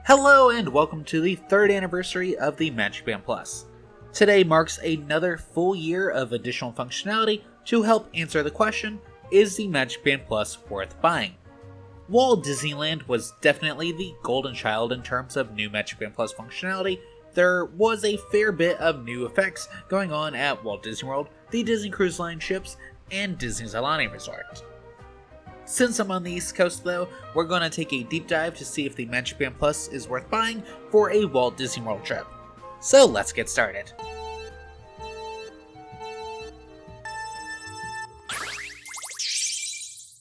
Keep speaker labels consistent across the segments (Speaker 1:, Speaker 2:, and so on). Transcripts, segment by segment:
Speaker 1: Hello and welcome to the 3rd anniversary of the MagicBand Plus. Today marks another full year of additional functionality to help answer the question, is the MagicBand Plus worth buying? While Disneyland was definitely the golden child in terms of new MagicBand Plus functionality, there was a fair bit of new effects going on at Walt Disney World, the Disney Cruise Line ships, and Disney's Aulani Resort. Since I'm on the East Coast though, we're going to take a deep dive to see if the MagicBand Plus is worth buying for a Walt Disney World trip. So let's get started.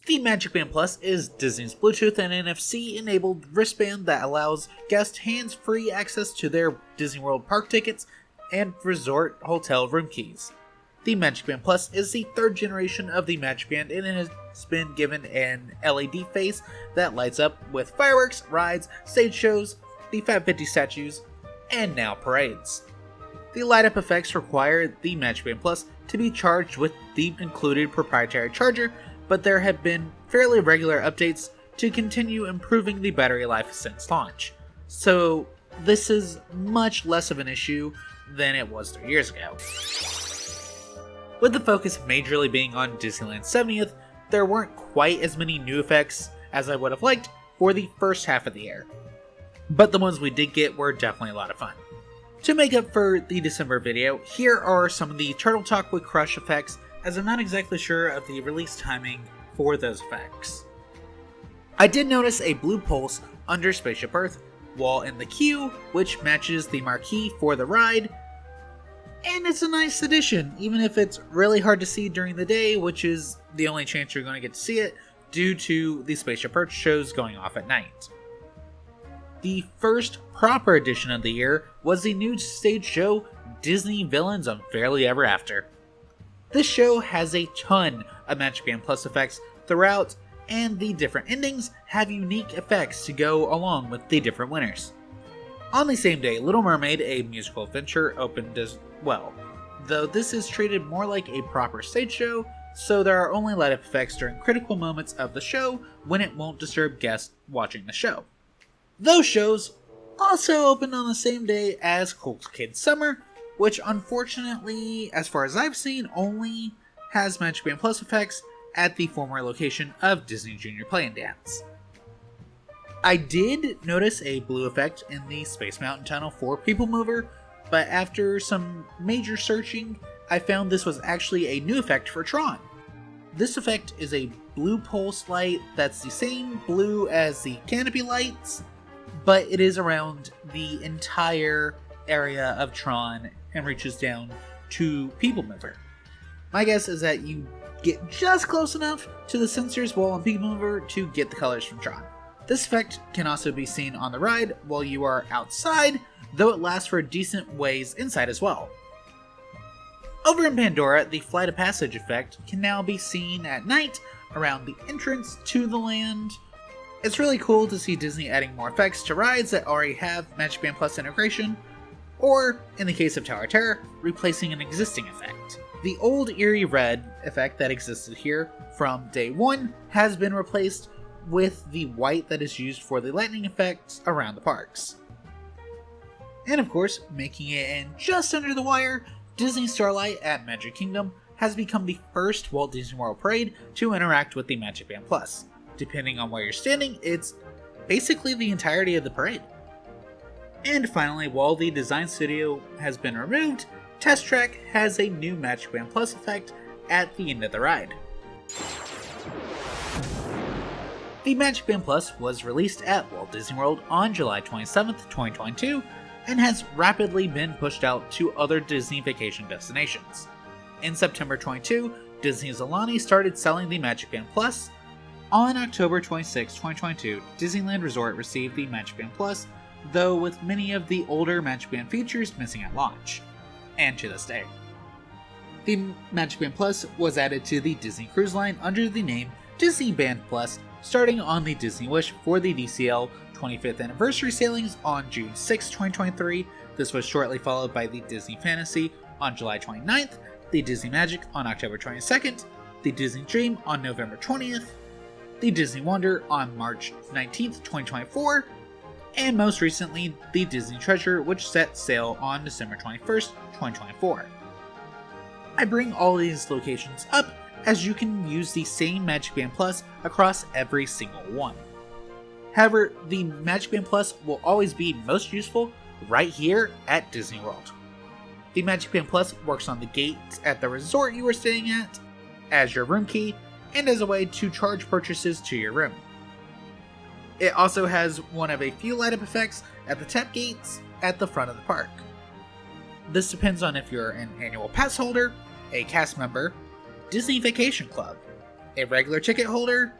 Speaker 1: The MagicBand Plus is Disney's Bluetooth and NFC enabled wristband that allows guests hands-free access to their Disney World park tickets and resort hotel room keys. The MagicBand Plus is the 3rd generation of the MagicBand and it has been given an LED face that lights up with fireworks, rides, stage shows, the Fab 50 statues, and now parades. The light-up effects require the MagicBand Plus to be charged with the included proprietary charger, but there have been fairly regular updates to continue improving the battery life since launch. So this is much less of an issue than it was 3 years ago. With the focus majorly being on Disneyland's 70th, there weren't quite as many new effects as I would have liked for the first half of the year. But the ones we did get were definitely a lot of fun. To make up for the December video, here are some of the Turtle Talk with Crush effects, as I'm not exactly sure of the release timing for those effects. I did notice a blue pulse under Spaceship Earth while in the queue, which matches the marquee for the ride, and it's a nice addition, even if it's really hard to see during the day, which is the only chance you're going to get to see it due to the Spaceship Earth shows going off at night. The first proper edition of the year was the new stage show Disney Villains Unfairly Ever After. This show has a ton of MagicBand Plus effects throughout, and the different endings have unique effects to go along with the different winners. On the same day, Little Mermaid, a musical adventure, opened as well, though this is treated more like a proper stage show, so there are only light-up effects during critical moments of the show when it won't disturb guests watching the show. Those shows also opened on the same day as Cool Kids Summer, which unfortunately, as far as I've seen, only has MagicBand Plus effects at the former location of Disney Junior Play and Dance. I did notice a blue effect in the Space Mountain Tunnel for People Mover, but after some major searching, I found this was actually a new effect for Tron. This effect is a blue pulse light that's the same blue as the canopy lights, but it is around the entire area of Tron and reaches down to People Mover. My guess is that you get just close enough to the sensors while on People Mover to get the colors from Tron. This effect can also be seen on the ride while you are outside, though it lasts for a decent ways inside as well. Over in Pandora, the Flight of Passage effect can now be seen at night around the entrance to the land. It's really cool to see Disney adding more effects to rides that already have MagicBand Plus integration, or, in the case of Tower of Terror, replacing an existing effect. The old Eerie Red effect that existed here from day one has been replaced with the white that is used for the lightning effects around the parks. And of course, making it in just under the wire, Disney Starlight at Magic Kingdom has become the first Walt Disney World parade to interact with the MagicBand Plus. Depending on where you're standing, it's basically the entirety of the parade. And finally, while the design studio has been removed, Test Track has a new MagicBand Plus effect at the end of the ride. The MagicBand Plus was released at Walt Disney World on July 27, 2022, and has rapidly been pushed out to other Disney vacation destinations. In September 22, Disney's Aulani started selling the MagicBand Plus. On October 26, 2022, Disneyland Resort received the MagicBand Plus, though with many of the older MagicBand features missing at launch, and to this day. The MagicBand Plus was added to the Disney Cruise Line under the name Disney Band Plus, starting on the Disney Wish for the DCL 25th anniversary sailings on June 6, 2023. This was shortly followed by the Disney Fantasy on July 29th, the Disney Magic on October 22nd, the Disney Dream on November 20th, the Disney Wonder on March 19th, 2024, and most recently the Disney Treasure, which set sail on December 21st, 2024. I bring all these locations up as you can use the same MagicBand Plus across every single one. However, the MagicBand Plus will always be most useful right here at Disney World. The MagicBand Plus works on the gates at the resort you are staying at, as your room key, and as a way to charge purchases to your room. It also has one of a few light up effects at the tap gates at the front of the park. This depends on if you're an annual pass holder, a cast member, Disney Vacation Club, a regular ticket holder,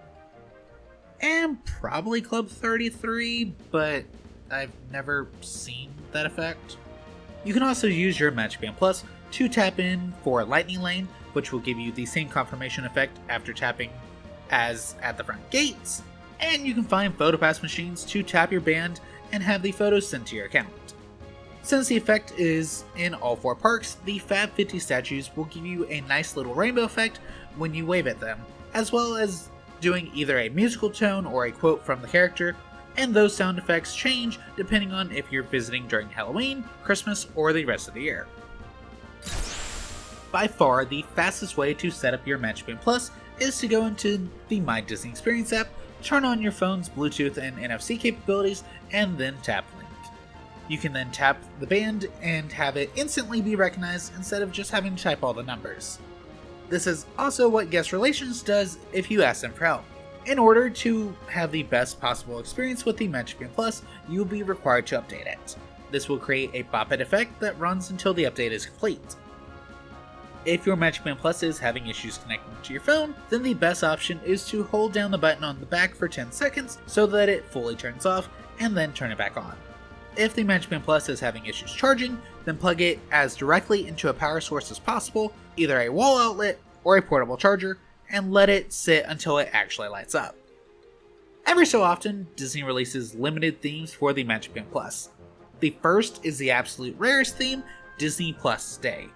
Speaker 1: and probably Club 33, but I've never seen that effect. You can also use your MagicBand Plus to tap in for Lightning Lane, which will give you the same confirmation effect after tapping as at the front gates, and you can find PhotoPass machines to tap your band and have the photos sent to your account. Since the effect is in all 4 parks, the Fab 50 statues will give you a nice little rainbow effect when you wave at them, as well as doing either a musical tone or a quote from the character, and those sound effects change depending on if you're visiting during Halloween, Christmas, or the rest of the year. By far, the fastest way to set up your MagicBand Plus is to go into the My Disney Experience app, turn on your phone's Bluetooth and NFC capabilities, and then tap Link. You can then tap the band and have it instantly be recognized instead of just having to type all the numbers. This is also what Guest Relations does if you ask them for help. In order to have the best possible experience with the MagicBand Plus, you will be required to update it. This will create a pop-it effect that runs until the update is complete. If your MagicBand Plus is having issues connecting to your phone, then the best option is to hold down the button on the back for 10 seconds so that it fully turns off, and then turn it back on. If the MagicBand Plus is having issues charging, then plug it as directly into a power source as possible, either a wall outlet or a portable charger, and let it sit until it actually lights up. Every so often, Disney releases limited themes for the MagicBand Plus. The first is the absolute rarest theme, Disney Plus Day.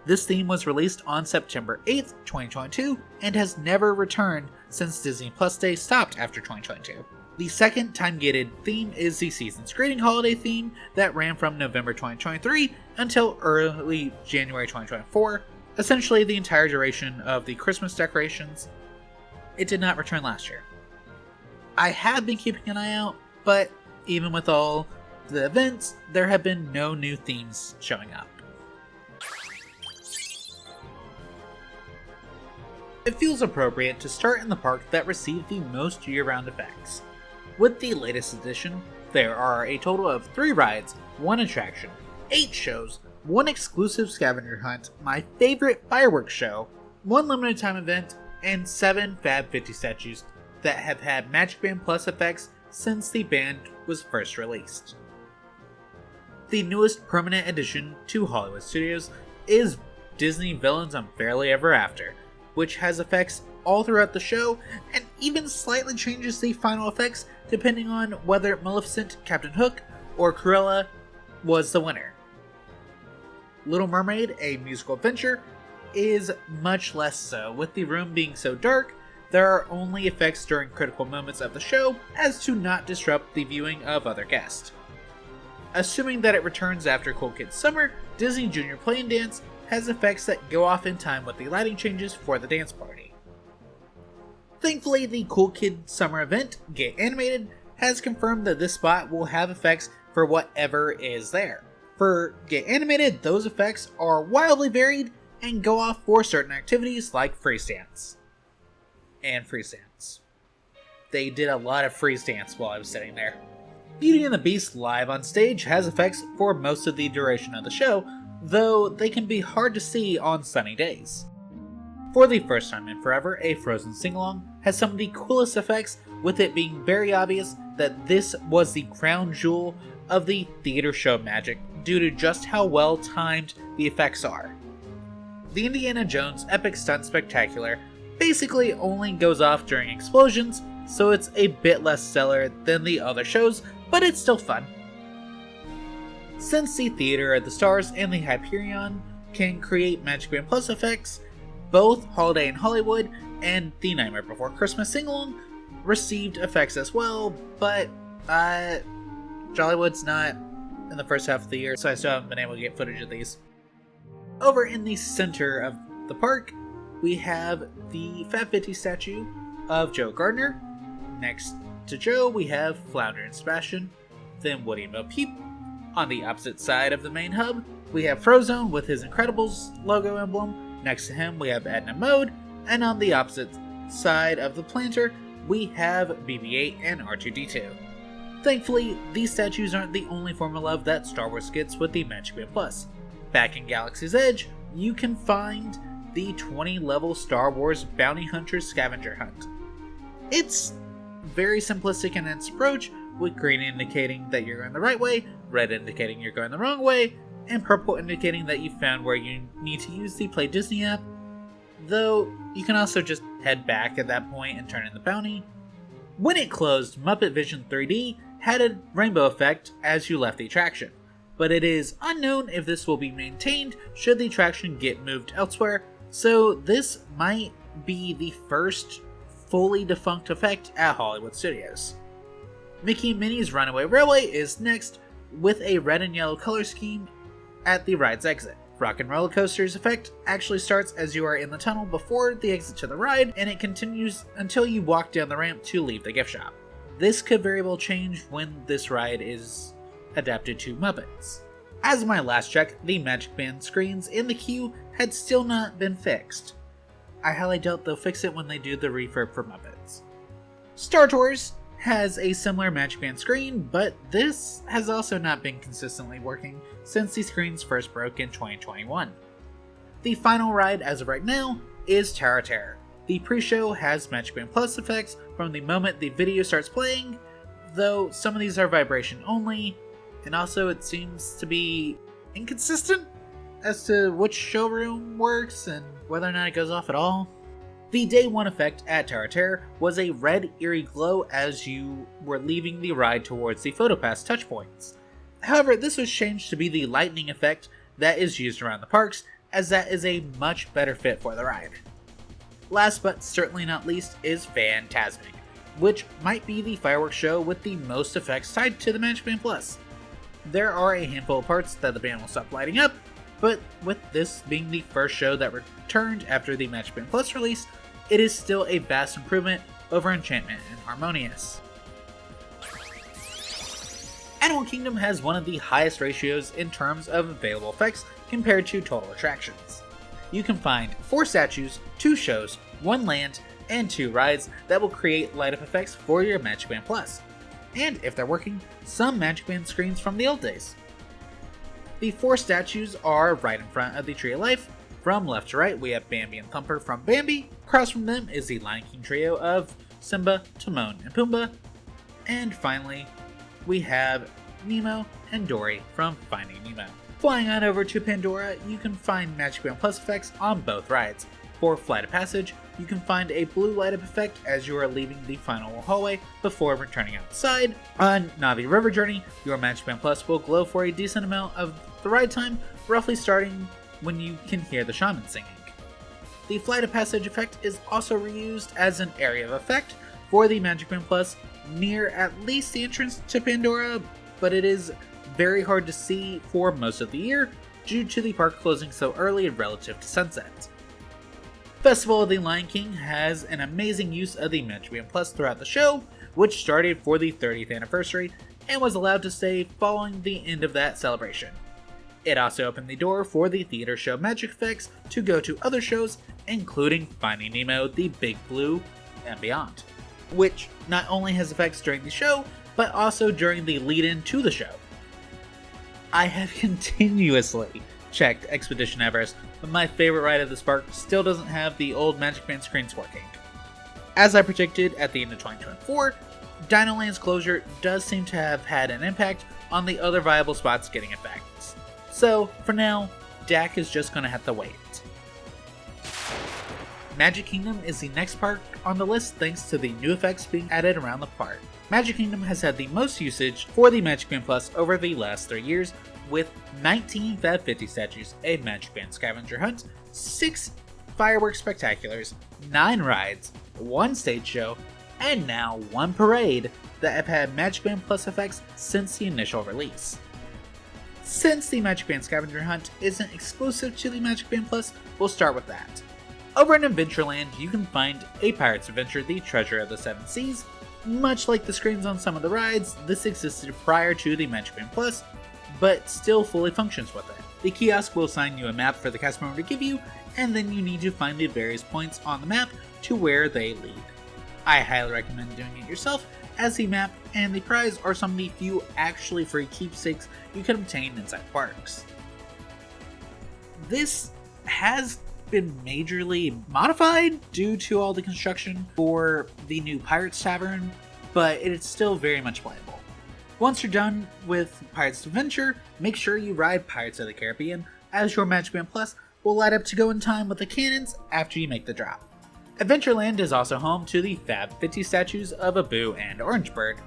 Speaker 1: This theme was released on September 8th, 2022, and has never returned since Disney Plus Day stopped after 2022. The second time-gated theme is the Season's Greeting Holiday theme that ran from November 2023 until early January 2024, essentially the entire duration of the Christmas decorations. It did not return last year. I have been keeping an eye out, but even with all the events, there have been no new themes showing up. It feels appropriate to start in the park that received the most year-round effects. With the latest edition, there are a total of 3 rides, 1 attraction, 8 shows, 1 exclusive scavenger hunt, my favorite fireworks show, 1 limited time event, and 7 Fab 50 statues that have had MagicBand Plus effects since the band was first released. The newest permanent addition to Hollywood Studios is Disney Villains Unfairly Ever After, which has effects all throughout the show and even slightly changes the final effects depending on whether Maleficent, Captain Hook, or Cruella was the winner. Little Mermaid, a musical adventure, is much less so, with the room being so dark. There are only effects during critical moments of the show as to not disrupt the viewing of other guests. Assuming that it returns after Cool Kids Summer, Disney Junior Play and Dance has effects that go off in time with the lighting changes for the dance party. Thankfully, the Cool Kids Summer event, Get Animated, has confirmed that this spot will have effects for whatever is there. For Get Animated, those effects are wildly varied and go off for certain activities like freeze dance. And freeze dance. They did a lot of freeze dance while I was sitting there. Beauty and the Beast live on stage has effects for most of the duration of the show, though they can be hard to see on sunny days. For the first time in forever, a Frozen sing-along has some of the coolest effects, with it being very obvious that this was the crown jewel of the theater show magic due to just how well timed the effects are. The Indiana Jones Epic Stunt Spectacular basically only goes off during explosions, so it's a bit less stellar than the other shows, but it's still fun. Since the Theater of the Stars and the Hyperion can create MagicBand Plus effects, both Holiday in Hollywood and The Nightmare Before Christmas Sing-Along received effects as well, but Jollywood's not in the first half of the year, so I still haven't been able to get footage of these. Over in the center of the park, we have the Fat 50 statue of Joe Gardner. Next to Joe, we have Flounder and Sebastian, then Woody and Bo Peep. On the opposite side of the main hub, we have Frozone with his Incredibles logo emblem. Next to him, we have Edna Mode, and on the opposite side of the planter, we have BB-8 and R2-D2. Thankfully, these statues aren't the only form of love that Star Wars gets with the MagicBand Plus. Back in Galaxy's Edge, you can find the 20-level Star Wars Bounty Hunter Scavenger Hunt. It's very simplistic in its approach, with green indicating that you're going the right way, red indicating you're going the wrong way, and purple indicating that you found where you need to use the Play Disney app, though you can also just head back at that point and turn in the bounty. When it closed, Muppet Vision 3D had a rainbow effect as you left the attraction, but it is unknown if this will be maintained should the attraction get moved elsewhere, so this might be the first fully defunct effect at Hollywood Studios. Mickey and Minnie's Runaway Railway is next, with a red and yellow color scheme at the ride's exit. Rock and Roller Coaster's effect actually starts as you are in the tunnel before the exit to the ride, and it continues until you walk down the ramp to leave the gift shop. This could very well change when this ride is adapted to Muppets. As my last check, the MagicBand screens in the queue had still not been fixed. I highly doubt they'll fix it when they do the refurb for Muppets. Star Tours has a similar MagicBand screen, but this has also not been consistently working since the screens first broke in 2021. The final ride as of right now is Tower of Terror. The pre-show has MagicBand Plus effects from the moment the video starts playing, though some of these are vibration only, and also it seems to be inconsistent as to which showroom works and whether or not it goes off at all. The day one effect at Tower of Terror was a red eerie glow as you were leaving the ride towards the PhotoPass touchpoints. However, this was changed to be the lightning effect that is used around the parks, as that is a much better fit for the ride. Last but certainly not least is Fantasmic, which might be the fireworks show with the most effects tied to the MagicBand Plus. There are a handful of parts that the band will stop lighting up, but with this being the first show that returned after the MagicBand Plus release, it is still a vast improvement over Enchantment and Harmonious. Animal Kingdom has one of the highest ratios in terms of available effects compared to total attractions. You can find 4 statues, 2 shows, 1 land, and 2 rides that will create light-up effects for your MagicBand Plus. And if they're working, some MagicBand screens from the old days. The 4 statues are right in front of the Tree of Life. From left to right, we have Bambi and Thumper from Bambi. Across from them is the Lion King trio of Simba, Timon, and Pumbaa. And finally, we have Nemo and Dory from Finding Nemo. Flying on over to Pandora, you can find MagicBand Plus effects on both rides. For Flight of Passage, you can find a blue light-up effect as you are leaving the final hallway before returning outside. On Navi River Journey, your MagicBand Plus will glow for a decent amount of the ride time, roughly starting when you can hear the shaman singing. The Flight of Passage effect is also reused as an area of effect for the MagicBand Plus near at least the entrance to Pandora, but it is very hard to see for most of the year due to the park closing so early relative to sunset. Festival of the Lion King has an amazing use of the MagicBand Plus throughout the show, which started for the 30th anniversary and was allowed to stay following the end of that celebration. It also opened the door for the theater show magic effects to go to other shows, including Finding Nemo, The Big Blue, and beyond, which not only has effects during the show, but also during the lead-in to the show. I have continuously checked Expedition Everest, but my favorite ride of this park still doesn't have the old MagicBand screens working. As I predicted at the end of 2024, Dinoland's closure does seem to have had an impact on the other viable spots getting effects. So, for now, DAC is just gonna have to wait. Magic Kingdom is the next park on the list thanks to the new effects being added around the park. Magic Kingdom has had the most usage for the MagicBand Plus over the last 3 years, with 19 Fab 50 statues, a MagicBand scavenger hunt, 6 fireworks spectaculars, 9 rides, 1 stage show, and now one parade that have had MagicBand Plus effects since the initial release. Since the MagicBand Scavenger Hunt isn't exclusive to the MagicBand Plus, we'll start with that. Over in Adventureland, you can find a Pirate's Adventure, the Treasure of the Seven Seas. Much like the screens on some of the rides, this existed prior to the MagicBand Plus, but still fully functions with it. The kiosk will assign you a map for the cast member to give you, and then you need to find the various points on the map to where they lead. I highly recommend doing it yourself, as the map and the prize are some of the few actually free keepsakes you can obtain inside parks. This has been majorly modified due to all the construction for the new Pirates Tavern, but it is still very much playable. Once you're done with Pirates Adventure, make sure you ride Pirates of the Caribbean, as your MagicBand Plus will light up to go in time with the cannons after you make the drop. Adventureland is also home to the Fab 50 statues of Abu and Orangebird.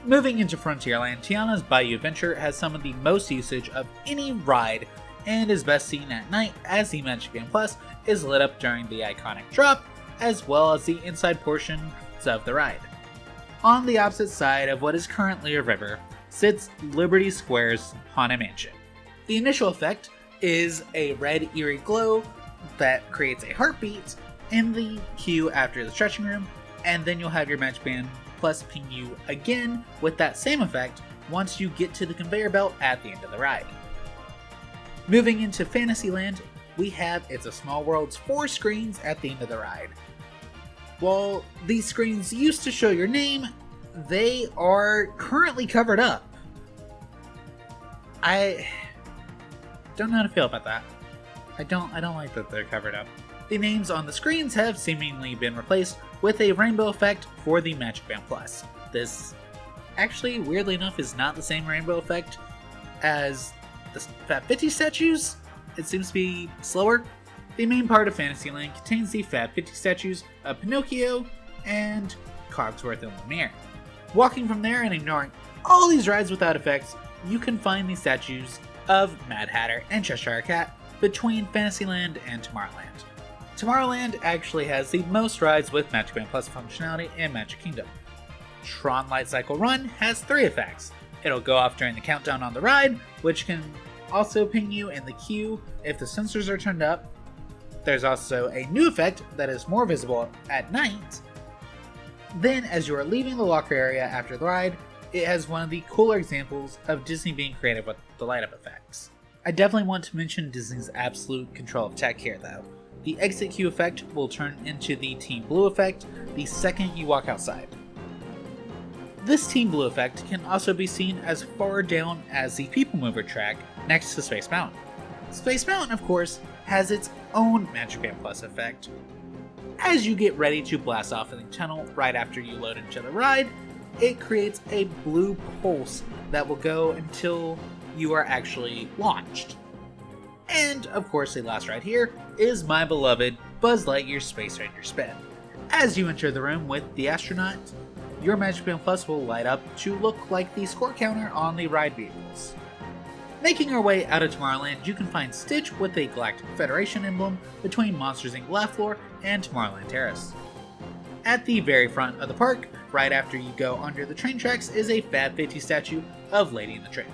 Speaker 1: Moving into Frontierland, Tiana's Bayou Adventure has some of the most usage of any ride and is best seen at night as the MagicBand Plus is lit up during the iconic drop, as well as the inside portions of the ride. On the opposite side of what is currently a river sits Liberty Square's Haunted Mansion. The initial effect is a red eerie glow that creates a heartbeat in the queue after the stretching room, and then you'll have your MagicBand Plus ping you again with that same effect once you get to the conveyor belt at the end of the ride. Moving into Fantasyland, we have It's a Small World's 4 screens at the end of the ride. While these screens used to show your name, they are currently covered up. I don't know how to feel about that. I don't like that they're covered up. The names on the screens have seemingly been replaced with a rainbow effect for the MagicBand Plus. This actually, weirdly enough, is not the same rainbow effect as the Fab 50 statues. It seems to be slower. The main part of Fantasyland contains the Fab 50 statues of Pinocchio and Cogsworth and Lumiere. Walking from there and ignoring all these rides without effects, you can find the statues of Mad Hatter and Cheshire Cat between Fantasyland and Tomorrowland. Tomorrowland actually has the most rides with MagicBand Plus functionality in Magic Kingdom. Tron Light Cycle Run has 3 effects. It'll go off during the countdown on the ride, which can also ping you in the queue if the sensors are turned up. There's also a new effect that is more visible at night. Then, as you are leaving the locker area after the ride, it has one of the cooler examples of Disney being creative with the light up effects. I definitely want to mention Disney's absolute control of tech here though. The exit queue effect will turn into the Team Blue effect the second you walk outside. This Team Blue effect can also be seen as far down as the People Mover track next to Space Mountain. Space Mountain, of course, has its own MagicBand Plus effect. As you get ready to blast off in the tunnel right after you load into the ride, it creates a blue pulse that will go until you are actually launched. And, of course, the last ride here is my beloved Buzz Lightyear Space Ranger Spin. As you enter the room with the astronaut, your MagicBand Plus will light up to look like the score counter on the ride vehicles. Making our way out of Tomorrowland, you can find Stitch with a Galactic Federation emblem between Monsters Inc. Laugh Floor and Tomorrowland Terrace. At the very front of the park, right after you go under the train tracks, is a Fab 50 statue of Lady and the Tramp.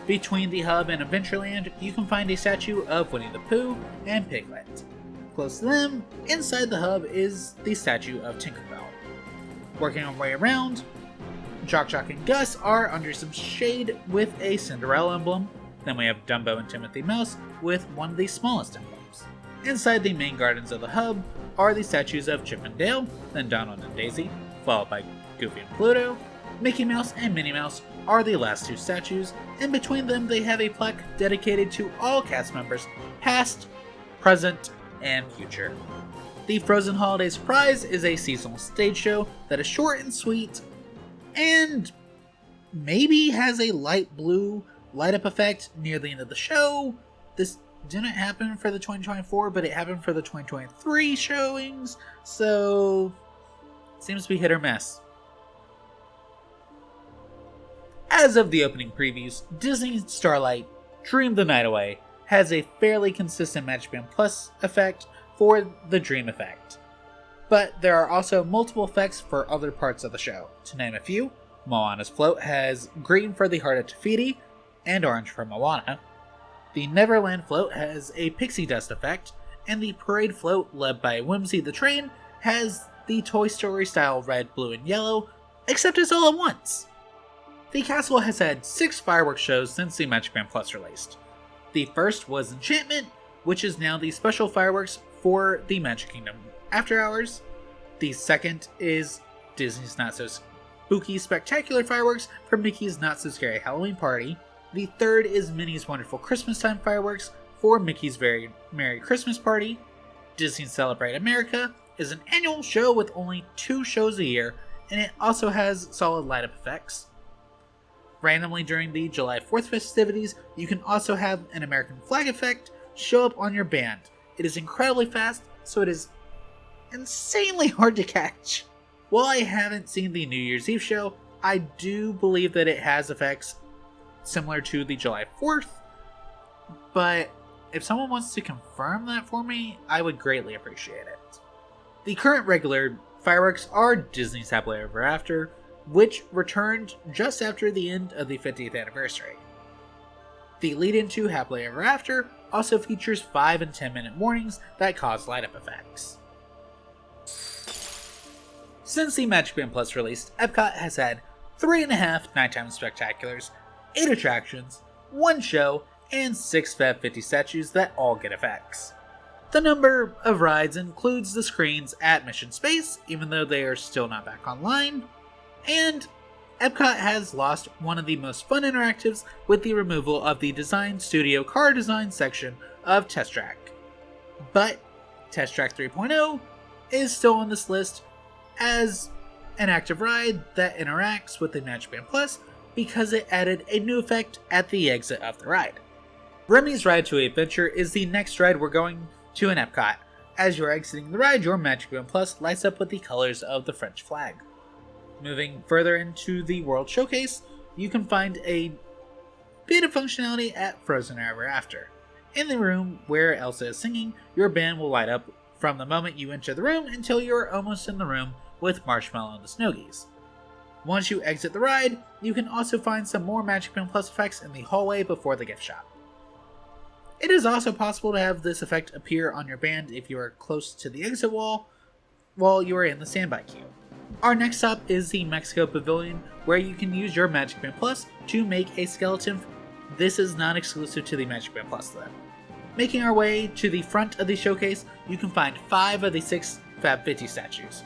Speaker 1: Between the hub and Adventureland, you can find a statue of Winnie the Pooh and Piglet. Close to them, inside the hub, is the statue of Tinkerbell. Working our way around, Jock Jock and Gus are under some shade with a Cinderella emblem. Then we have Dumbo and Timothy Mouse with one of the smallest emblems. Inside the main gardens of the hub are the statues of Chip and Dale, then Donald and Daisy, followed by Goofy and Pluto. Mickey Mouse and Minnie Mouse are the last 2 statues, and between them they have a plaque dedicated to all cast members, past, present, and future. The Frozen Holiday Surprise is a seasonal stage show that is short and sweet, and maybe has a light blue light up effect near the end of the show. This didn't happen for the 2024, but it happened for the 2023 showings, so seems to be hit or miss. As of the opening previews, Disney's Starlight Dream the Night Away has a fairly consistent MagicBand Plus effect for the Dream effect. but there are also multiple effects for other parts of the show. To name a few, Moana's float has green for the heart of Te Fiti and orange for Moana. The Neverland float has a pixie dust effect, and the parade float, led by Whimsy the Train, has the Toy Story style red, blue, and yellow, except it's all at once. The castle has had 6 fireworks shows since the MagicBand Plus released. The first was Enchantment, which is now the special fireworks for the Magic Kingdom After Hours. The second is Disney's Not So Spooky Spectacular Fireworks for Mickey's Not So Scary Halloween Party. The third is Minnie's Wonderful Christmas Time Fireworks for Mickey's Very Merry Christmas Party. Disney Celebrate America is an annual show with only 2 shows a year, and it also has solid light-up effects. Randomly during the July 4th festivities, you can also have an American flag effect show up on your band. It is incredibly fast, so it is insanely hard to catch. While I haven't seen the New Year's Eve show, I do believe that it has effects similar to the July 4th, but if someone wants to confirm that for me, I would greatly appreciate it. The current regular fireworks are Disney's Happily Ever After, which returned just after the end of the 50th anniversary. The lead-in to Happily Ever After also features 5 and 10 minute warnings that cause light-up effects. Since the MagicBand Plus released, Epcot has had 3.5 nighttime spectaculars, 8 attractions, 1 show, and 6 Fab 50 statues that all get effects. The number of rides includes the screens at Mission Space, even though they are still not back online, and Epcot has lost one of the most fun interactives with the removal of the Design Studio car design section of Test Track. But Test Track 3.0 is still on this list as an active ride that interacts with the MagicBand Plus because it added a new effect at the exit of the ride. Remy's Ride to Adventure is the next ride we're going to in Epcot. As you're exiting the ride, your MagicBand Plus lights up with the colors of the French flag. Moving further into the World Showcase, you can find a bit of functionality at Frozen Ever After. In the room where Elsa is singing, your band will light up from the moment you enter the room until you're almost in the room with Marshmallow and the Snow Geese. Once you exit the ride, you can also find some more MagicBand Plus effects in the hallway before the gift shop. It is also possible to have this effect appear on your band if you are close to the exit wall while you are in the standby queue. Our next stop is the Mexico Pavilion, where you can use your MagicBand Plus to make a skeleton. This is not exclusive to the MagicBand Plus though. Making our way to the front of the showcase, you can find 5 of the 6 Fab 50 statues.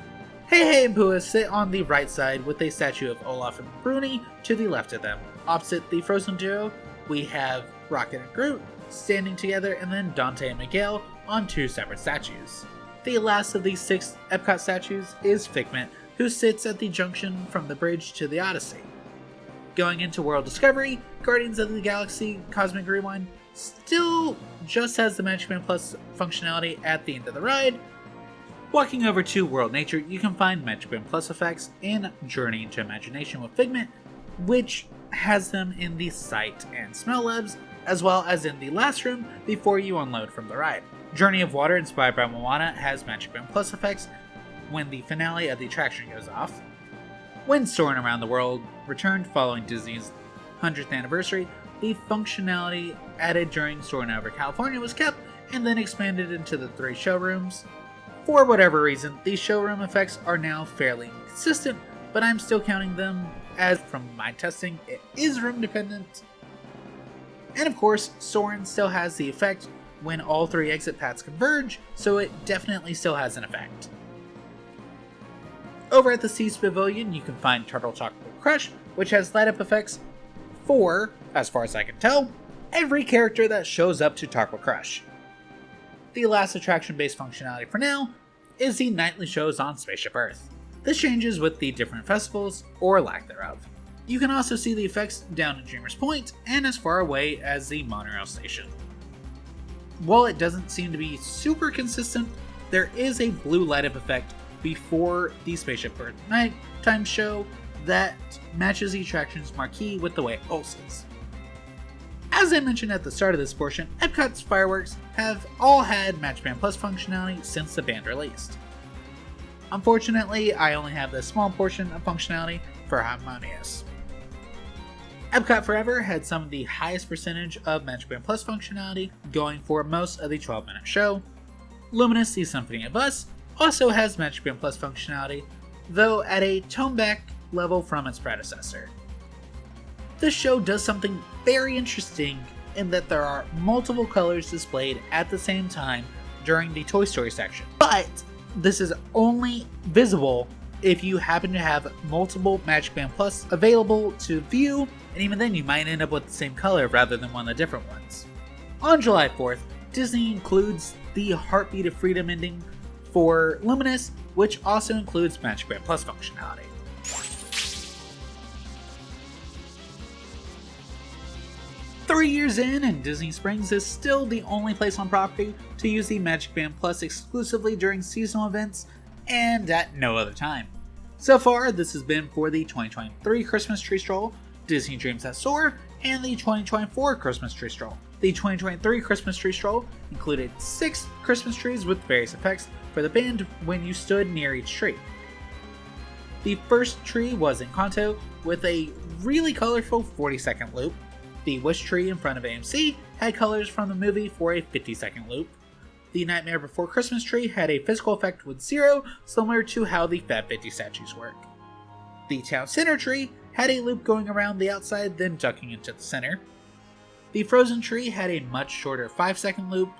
Speaker 1: Hey and Pua sit on the right side with a statue of Olaf and Bruni to the left of them. Opposite the Frozen duo, we have Rocket and Groot standing together, and then Dante and Miguel on 2 separate statues. The last of these 6 Epcot statues is Figment, who sits at the junction from the bridge to the Odyssey. Going into World Discovery, Guardians of the Galaxy Cosmic Rewind still just has the MagicBand Plus functionality at the end of the ride. Walking over to World Nature, you can find MagicBand Plus effects in Journey into Imagination with Figment, which has them in the Sight and Smell labs, as well as in the last room before you unload from the ride. Journey of Water, inspired by Moana, has MagicBand Plus effects when the finale of the attraction goes off. When Soarin' Around the World returned following Disney's 100th anniversary, the functionality added during Soarin' Over California was kept and then expanded into the 3 showrooms. For whatever reason, these showroom effects are now fairly inconsistent, but I'm still counting them as, from my testing, it is room dependent. And of course, Soarin' still has the effect when all 3 exit paths converge, so it definitely still has an effect. Over at the Seas Pavilion, you can find Turtle Chocolate Crush, which has light-up effects for, as far as I can tell, every character that shows up to Chocolate Crush. The last attraction-based functionality for now is the nightly shows on Spaceship Earth. This changes with the different festivals, or lack thereof. You can also see the effects down at Dreamer's Point and as far away as the monorail station. While it doesn't seem to be super consistent, there is a blue light-up effect before the Spaceship Earth nighttime show that matches the attraction's marquee with the way it pulses. As I mentioned at the start of this portion, Epcot's fireworks have all had MagicBand Plus functionality since the band released. Unfortunately, I only have a small portion of functionality for Harmonious. Epcot Forever had some of the highest percentage of MagicBand Plus functionality, going for most of the 12-minute show. Luminous, the Symphony of Us, also has MagicBand Plus functionality, though at a toned-back level from its predecessor. This show does something very interesting in that there are multiple colors displayed at the same time during the Toy Story section, but this is only visible if you happen to have multiple MagicBand Plus available to view, and even then you might end up with the same color rather than one of the different ones. On July 4th, Disney includes the Heartbeat of Freedom ending for Luminous, which also includes MagicBand Plus functionality. Three years in, and Disney Springs is still the only place on property to use the MagicBand Plus exclusively during seasonal events and at no other time. So far, this has been for the 2023 Christmas Tree Stroll, Disney Dreams That Soar, and the 2024 Christmas Tree Stroll. The 2023 Christmas Tree Stroll included 6 Christmas trees with various effects for the band when you stood near each tree. The first tree was Encanto with a really colorful 40-second loop. The Wish tree in front of AMC had colors from the movie for a 50-second loop. The Nightmare Before Christmas tree had a physical effect with zero, similar to how the Fab 50 statues work. The Town Center tree had a loop going around the outside, then ducking into the center. The Frozen tree had a much shorter 5-second loop,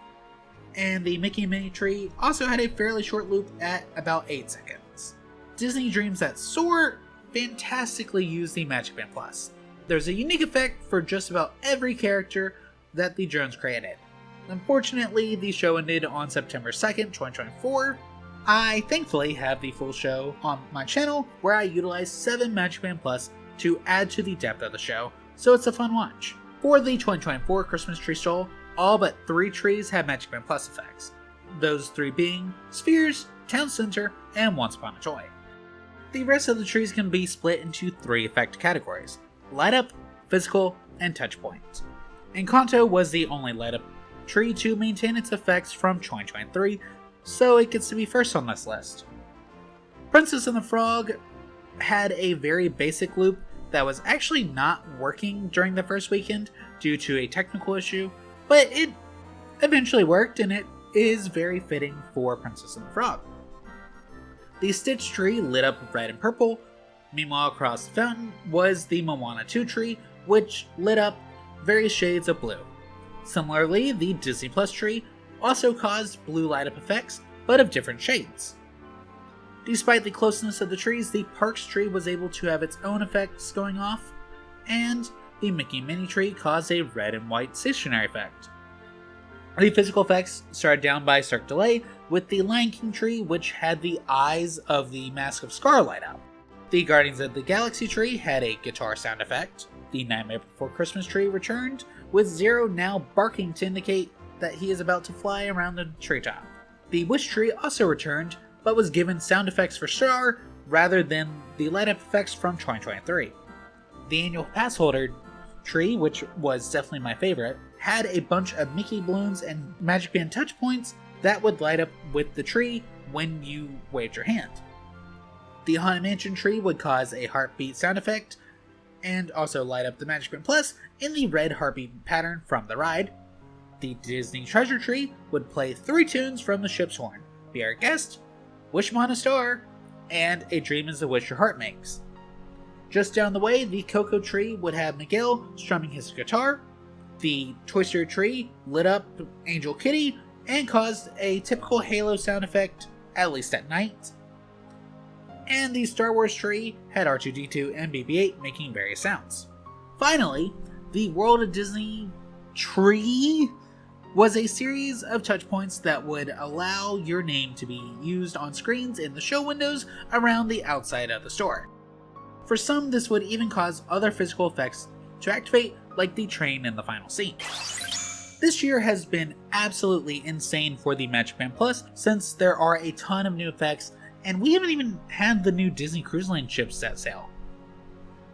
Speaker 1: and the Mickey and Minnie tree also had a fairly short loop at about 8 seconds. Disney Dreams That Soar fantastically used the MagicBand Plus. There's a unique effect for just about every character that the drones created. Unfortunately, the show ended on September 2nd, 2024. I thankfully have the full show on my channel where I utilize 7 MagicBand Plus to add to the depth of the show, so it's a fun watch. For the 2024 Christmas Tree Stroll, all but 3 trees have MagicBand Plus effects, those 3 being Spheres, Town Center, and Once Upon a Toy. The rest of the trees can be split into 3 effect categories: Light Up, Physical, and Touch Point. Encanto was the only light up tree to maintain its effects from 2023, so it gets to be first on this list. Princess and the Frog had a very basic loop that was actually not working during the first weekend due to a technical issue, but it eventually worked and it is very fitting for Princess and the Frog. The Stitch tree lit up red and purple. Meanwhile, across the fountain was the Moana 2 tree, which lit up various shades of blue. Similarly, the Disney Plus tree also caused blue light up effects, but of different shades. Despite the closeness of the trees, the Parks tree was able to have its own effects going off, and the Mickey and Minnie tree caused a red and white stationary effect. The physical effects started down by Cirque du Soleil, with the Lion King tree, which had the eyes of the Mask of Scar light up. The Guardians of the Galaxy tree had a guitar sound effect. The Nightmare Before Christmas tree returned, with Zero now barking to indicate that he is about to fly around the treetop. The Wish tree also returned, but was given sound effects for Star rather than the light up effects from 2023. The Annual Pass Holder tree, which was definitely my favorite, had a bunch of Mickey balloons and MagicBand touch points that would light up with the tree when you waved your hand. The Haunted Mansion tree would cause a heartbeat sound effect, and also light up the MagicBand Plus in the red heartbeat pattern from the ride. The Disney Treasure Tree would play 3 tunes from the ship's horn: Be Our Guest, Wish Upon a Star, and A Dream Is the Wish Your Heart Makes. Just down the way, the Cocoa Tree would have Miguel strumming his guitar. The Toy Story Tree lit up Angel Kitty and caused a typical Halo sound effect, at least at night. And the Star Wars tree had R2-D2 and BB-8 making various sounds. Finally, the World of Disney tree was a series of touch points that would allow your name to be used on screens in the show windows around the outside of the store. For some, this would even cause other physical effects to activate, like the train in the final scene. This year has been absolutely insane for the MagicBand Plus, since there are a ton of new effects, and we haven't even had the new Disney Cruise Line ships set sail.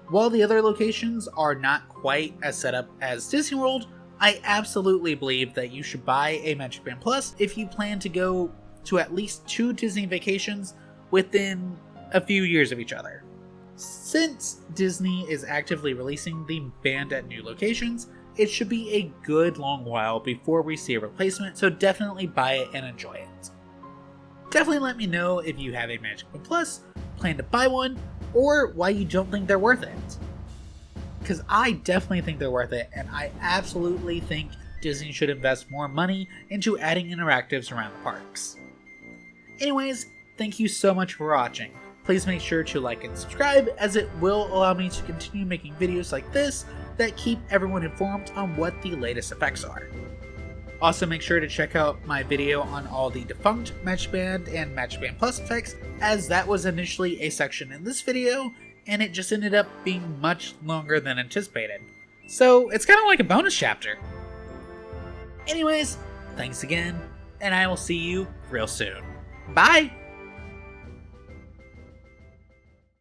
Speaker 1: While the other locations are not quite as set up as Disney World, I absolutely believe that you should buy a MagicBand Plus if you plan to go to at least 2 Disney vacations within a few years of each other. Since Disney is actively releasing the band at new locations, it should be a good long while before we see a replacement, so definitely buy it and enjoy it. Definitely let me know if you have a MagicBand Plus, plan to buy one, or why you don't think they're worth it. Because I definitely think they're worth it, and I absolutely think Disney should invest more money into adding interactives around the parks. Anyways, thank you so much for watching. Please make sure to like and subscribe, as it will allow me to continue making videos like this that keep everyone informed on what the latest effects are. Also, make sure to check out my video on all the defunct MagicBand and MagicBand Plus effects, as that was initially a section in this video, and it just ended up being much longer than anticipated. So it's kind of like a bonus chapter. Anyways, thanks again, and I will see you real soon. Bye!